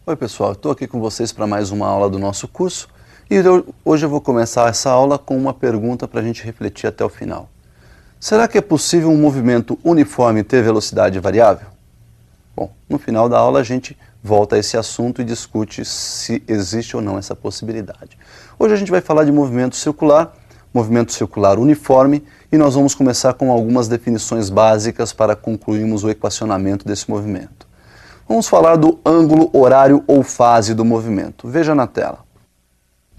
Oi pessoal, estou aqui com vocês para mais uma aula do nosso curso e hoje eu vou começar essa aula com uma pergunta para a gente refletir até o final. Será que é possível um movimento uniforme ter velocidade variável? Bom, no final da aula a gente volta a esse assunto e discute se existe ou não essa possibilidade. Hoje a gente vai falar de movimento circular uniforme e nós vamos começar com algumas definições básicas para concluirmos o equacionamento desse movimento. Vamos falar do ângulo horário ou fase do movimento. Veja na tela.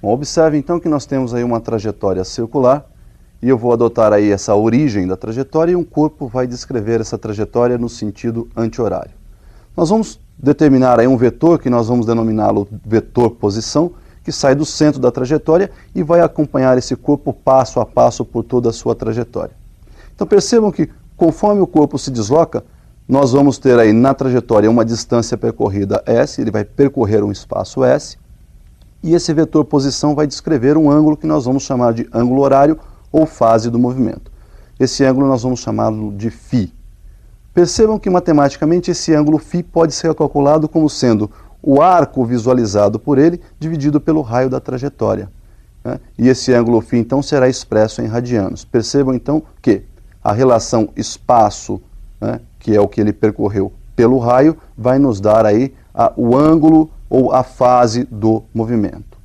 Bom, observe então que nós temos aí uma trajetória circular e eu vou adotar aí essa origem da trajetória e um corpo vai descrever essa trajetória no sentido anti-horário. Nós vamos determinar aí um vetor que nós vamos denominá-lo vetor posição, que sai do centro da trajetória e vai acompanhar esse corpo passo a passo por toda a sua trajetória. Então percebam que conforme o corpo se desloca, nós vamos ter aí na trajetória uma distância percorrida S, ele vai percorrer um espaço S, e esse vetor posição vai descrever um ângulo que nós vamos chamar de ângulo horário ou fase do movimento. Esse ângulo nós vamos chamá-lo de φ. Percebam que matematicamente esse ângulo φ pode ser calculado como sendo o arco visualizado por ele dividido pelo raio da trajetória, né? E esse ângulo φ então será expresso em radianos. Percebam então que a relação espaço, né, que é o que ele percorreu pelo raio, vai nos dar aí o ângulo ou a fase do movimento.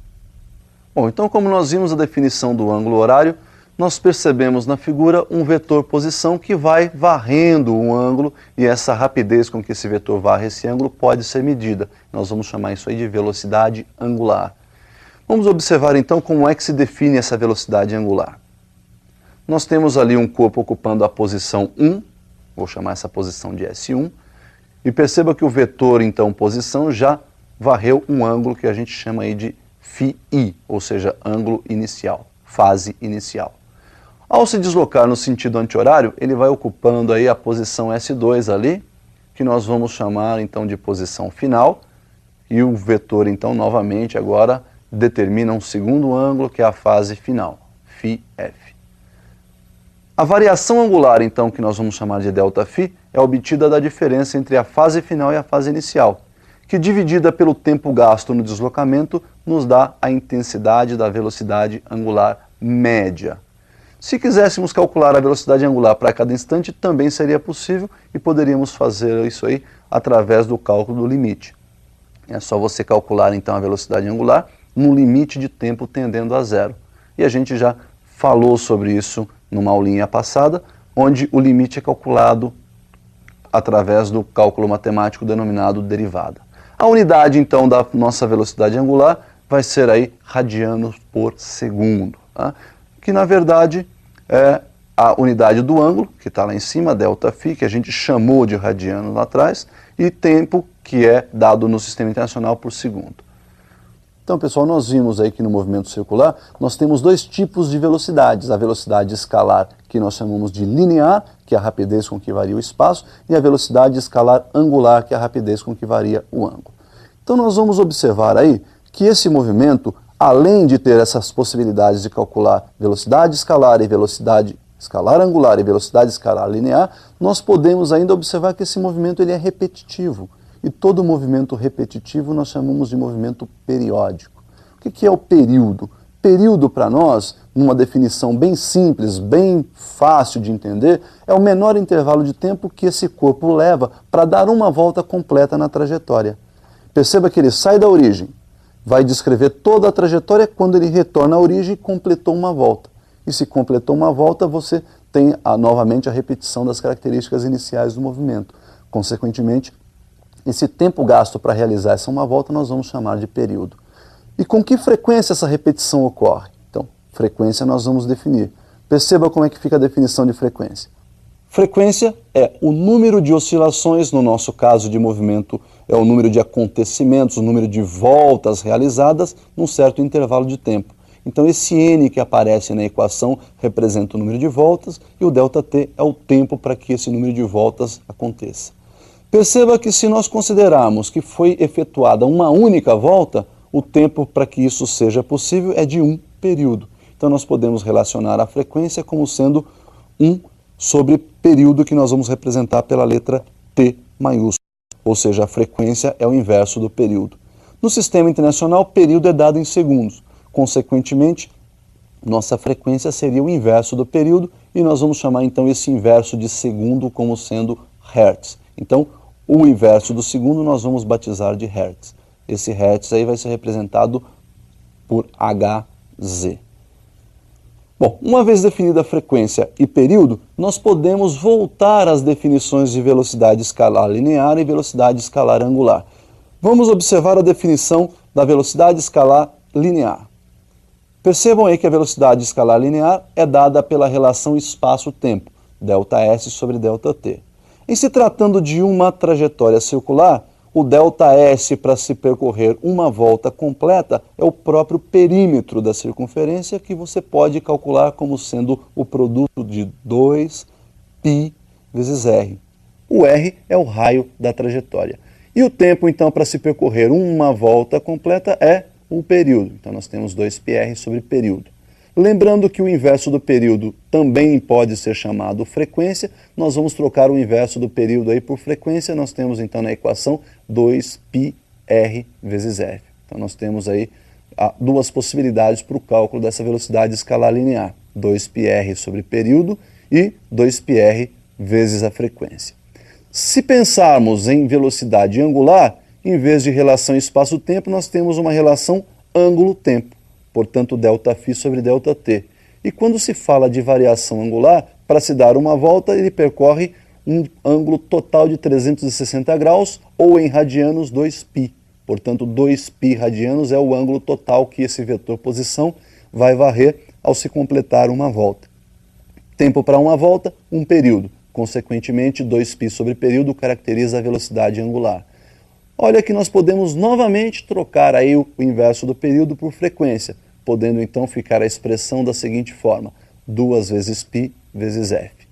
Bom, então como nós vimos a definição do ângulo horário, nós percebemos na figura um vetor posição que vai varrendo um ângulo e essa rapidez com que esse vetor varre esse ângulo pode ser medida. Nós vamos chamar isso aí de velocidade angular. Vamos observar então como é que se define essa velocidade angular. Nós temos ali um corpo ocupando a posição 1, vou chamar essa posição de S1, e perceba que o vetor, então, posição, já varreu um ângulo que a gente chama aí de φi, ou seja, ângulo inicial, fase inicial. Ao se deslocar no sentido anti-horário, ele vai ocupando aí a posição S2 ali, que nós vamos chamar, então, de posição final, e o vetor, então, novamente, agora, determina um segundo ângulo, que é a fase final, φf. A variação angular, então, que nós vamos chamar de ΔΦ, é obtida da diferença entre a fase final e a fase inicial, que dividida pelo tempo gasto no deslocamento, nos dá a intensidade da velocidade angular média. Se quiséssemos calcular a velocidade angular para cada instante, também seria possível e poderíamos fazer isso aí através do cálculo do limite. É só você calcular, então, a velocidade angular num limite de tempo tendendo a zero. E a gente já falou sobre isso numa aulinha passada, onde o limite é calculado através do cálculo matemático denominado derivada. A unidade, então, da nossa velocidade angular vai ser aí radianos por segundo, tá? Que, na verdade, é a unidade do ângulo, que está lá em cima, ΔΦ, que a gente chamou de radianos lá atrás, e tempo, que é dado no Sistema Internacional por segundo. Então, pessoal, nós vimos aí que no movimento circular nós temos dois tipos de velocidades. A velocidade escalar, que nós chamamos de linear, que é a rapidez com que varia o espaço, e a velocidade escalar angular, que é a rapidez com que varia o ângulo. Então, nós vamos observar aí que esse movimento, além de ter essas possibilidades de calcular velocidade escalar e velocidade escalar angular e velocidade escalar linear, nós podemos ainda observar que esse movimento ele é repetitivo. E todo movimento repetitivo nós chamamos de movimento periódico. O que é o período? Período para nós, numa definição bem simples, bem fácil de entender, é o menor intervalo de tempo que esse corpo leva para dar uma volta completa na trajetória. Perceba que ele sai da origem, vai descrever toda a trajetória, quando ele retorna à origem, completou uma volta. E se completou uma volta, você tem novamente a repetição das características iniciais do movimento. Consequentemente, esse tempo gasto para realizar essa uma volta nós vamos chamar de período. E com que frequência essa repetição ocorre? Então, frequência nós vamos definir. Perceba como é que fica a definição de frequência. Frequência é o número de oscilações, no nosso caso de movimento, é o número de acontecimentos, o número de voltas realizadas num certo intervalo de tempo. Então esse n que aparece na equação representa o número de voltas e o ΔT é o tempo para que esse número de voltas aconteça. Perceba que se nós considerarmos que foi efetuada uma única volta, o tempo para que isso seja possível é de um período. Então nós podemos relacionar a frequência como sendo 1 sobre período, que nós vamos representar pela letra T maiúscula. Ou seja, a frequência é o inverso do período. No sistema internacional, período é dado em segundos. Consequentemente, nossa frequência seria o inverso do período e nós vamos chamar então esse inverso de segundo como sendo hertz. Então, o inverso do segundo nós vamos batizar de hertz. Esse hertz aí vai ser representado por Hz. Bom, uma vez definida a frequência e período, nós podemos voltar às definições de velocidade escalar linear e velocidade escalar angular. Vamos observar a definição da velocidade escalar linear. Percebam aí que a velocidade escalar linear é dada pela relação espaço-tempo, ΔS sobre ΔT. Em se tratando de uma trajetória circular, o ΔS para se percorrer uma volta completa é o próprio perímetro da circunferência que você pode calcular como sendo o produto de 2π vezes r. O r é o raio da trajetória. E o tempo, então, para se percorrer uma volta completa é o período. Então, nós temos 2πr sobre período. Lembrando que o inverso do período também pode ser chamado frequência, nós vamos trocar o inverso do período aí por frequência, nós temos então na equação 2πr vezes f. Então nós temos aí duas possibilidades para o cálculo dessa velocidade escalar linear, 2πr sobre período e 2πr vezes a frequência. Se pensarmos em velocidade angular, em vez de relação espaço-tempo, nós temos uma relação ângulo-tempo. Portanto, ΔΦ sobre ΔT. E quando se fala de variação angular, para se dar uma volta, ele percorre um ângulo total de 360 graus, ou em radianos 2π. Portanto, 2π radianos é o ângulo total que esse vetor posição vai varrer ao se completar uma volta. Tempo para uma volta, um período. Consequentemente, 2π sobre período caracteriza a velocidade angular. Olha que nós podemos novamente trocar aí o inverso do período por frequência, podendo então ficar a expressão da seguinte forma, 2 vezes π vezes f.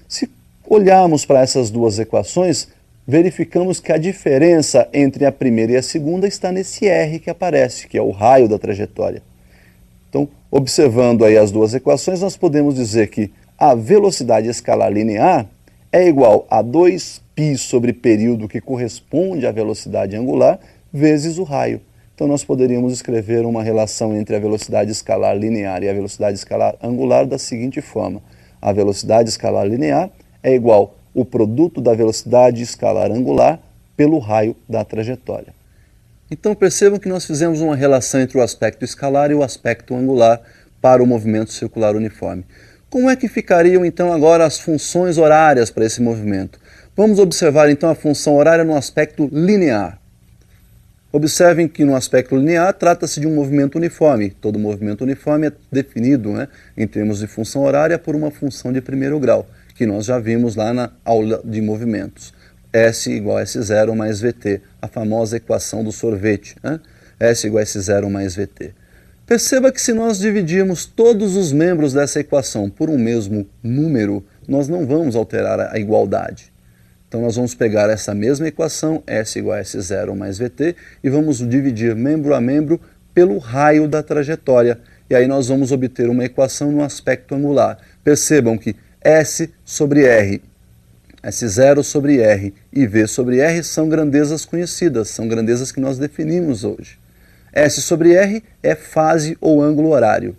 Se olharmos para essas duas equações, verificamos que a diferença entre a primeira e a segunda está nesse r que aparece, que é o raio da trajetória. Então, observando aí as duas equações, nós podemos dizer que a velocidade escalar linear é igual a 2π sobre período, que corresponde à velocidade angular, vezes o raio. Então nós poderíamos escrever uma relação entre a velocidade escalar linear e a velocidade escalar angular da seguinte forma. A velocidade escalar linear é igual ao produto da velocidade escalar angular pelo raio da trajetória. Então percebam que nós fizemos uma relação entre o aspecto escalar e o aspecto angular para o movimento circular uniforme. Como é que ficariam então agora as funções horárias para esse movimento? Vamos observar então a função horária no aspecto linear. Observem que no aspecto linear trata-se de um movimento uniforme. Todo movimento uniforme é definido, em termos de função horária por uma função de primeiro grau, que nós já vimos lá na aula de movimentos. S igual a S0 mais VT, a famosa equação do sorvete. S igual a S0 mais VT. Perceba que se nós dividirmos todos os membros dessa equação por um mesmo número, nós não vamos alterar a igualdade. Então nós vamos pegar essa mesma equação, S igual a S0 mais VT, e vamos dividir membro a membro pelo raio da trajetória. E aí nós vamos obter uma equação no aspecto angular. Percebam que S sobre R, S0 sobre R e V sobre R são grandezas conhecidas, são grandezas que nós definimos hoje. S sobre R é fase ou ângulo horário.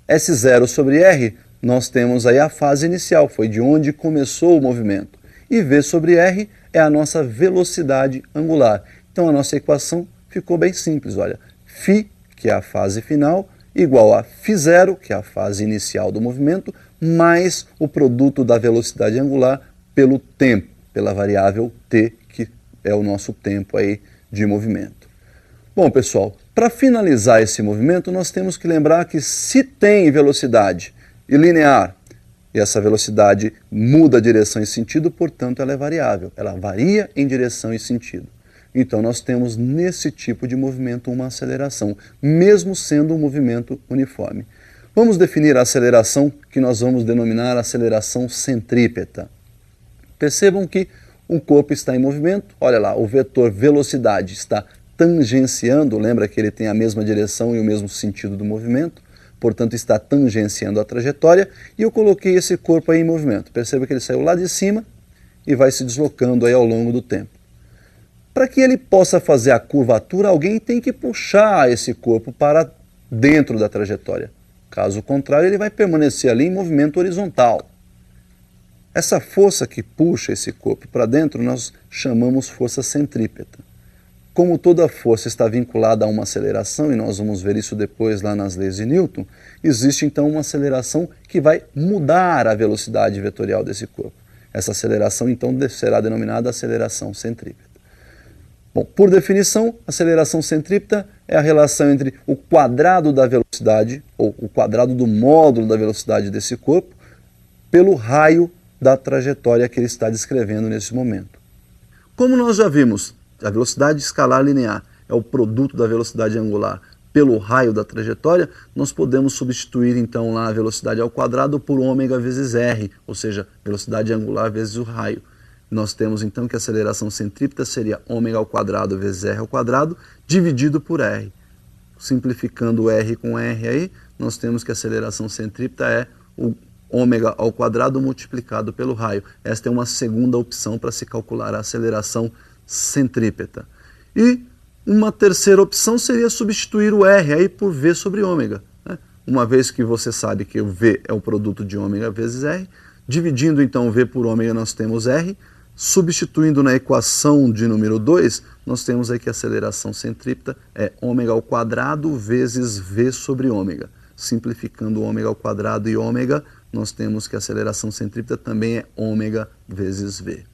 S0 sobre R, nós temos aí a fase inicial, foi de onde começou o movimento. E V sobre R é a nossa velocidade angular. Então a nossa equação ficou bem simples, olha. Φ, que é a fase final, igual a φ0, que é a fase inicial do movimento, mais o produto da velocidade angular pelo tempo, pela variável t, que é o nosso tempo aí de movimento. Bom, pessoal, para finalizar esse movimento, nós temos que lembrar que se tem velocidade linear, e essa velocidade muda a direção e sentido, portanto ela é variável, ela varia em direção e sentido. Então nós temos nesse tipo de movimento uma aceleração, mesmo sendo um movimento uniforme. Vamos definir a aceleração que nós vamos denominar aceleração centrípeta. Percebam que um corpo está em movimento, olha lá, o vetor velocidade está tangenciando, lembra que ele tem a mesma direção e o mesmo sentido do movimento, portanto está tangenciando a trajetória, e eu coloquei esse corpo aí em movimento. Perceba que ele saiu lá de cima e vai se deslocando aí ao longo do tempo. Para que ele possa fazer a curvatura, alguém tem que puxar esse corpo para dentro da trajetória. Caso contrário, ele vai permanecer ali em movimento horizontal. Essa força que puxa esse corpo para dentro, nós chamamos força centrípeta. Como toda força está vinculada a uma aceleração, e nós vamos ver isso depois lá nas leis de Newton, existe então uma aceleração que vai mudar a velocidade vetorial desse corpo. Essa aceleração então será denominada aceleração centrípeta. Bom, por definição, aceleração centrípeta é a relação entre o quadrado da velocidade, ou o quadrado do módulo da velocidade desse corpo, pelo raio da trajetória que ele está descrevendo nesse momento. Como nós já vimos, a velocidade escalar linear é o produto da velocidade angular pelo raio da trajetória, nós podemos substituir então lá a velocidade ao quadrado por ômega vezes r, ou seja, velocidade angular vezes o raio. Nós temos então que a aceleração centrípeta seria ômega ao quadrado vezes r ao quadrado dividido por r. Simplificando o r com r aí, nós temos que a aceleração centrípeta é o ômega ao quadrado multiplicado pelo raio. Esta é uma segunda opção para se calcular a aceleração centrípeta. E uma terceira opção seria substituir o r aí por v sobre ômega, né? Uma vez que você sabe que o v é o produto de ômega vezes r, dividindo então v por ômega nós temos r, substituindo na equação de número 2, nós temos aí que a aceleração centrípeta é ômega ao quadrado vezes v sobre ômega. Simplificando ômega ao quadrado e ômega, nós temos que a aceleração centrípeta também é ômega vezes v.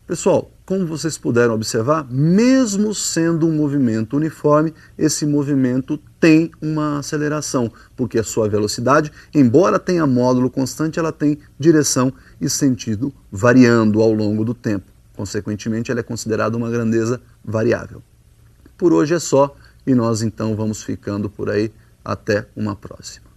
Pessoal, como vocês puderam observar, mesmo sendo um movimento uniforme, esse movimento tem uma aceleração, porque a sua velocidade, embora tenha módulo constante, ela tem direção e sentido variando ao longo do tempo. Consequentemente, ela é considerada uma grandeza variável. Por hoje é só, e nós então vamos ficando por aí. Até uma próxima.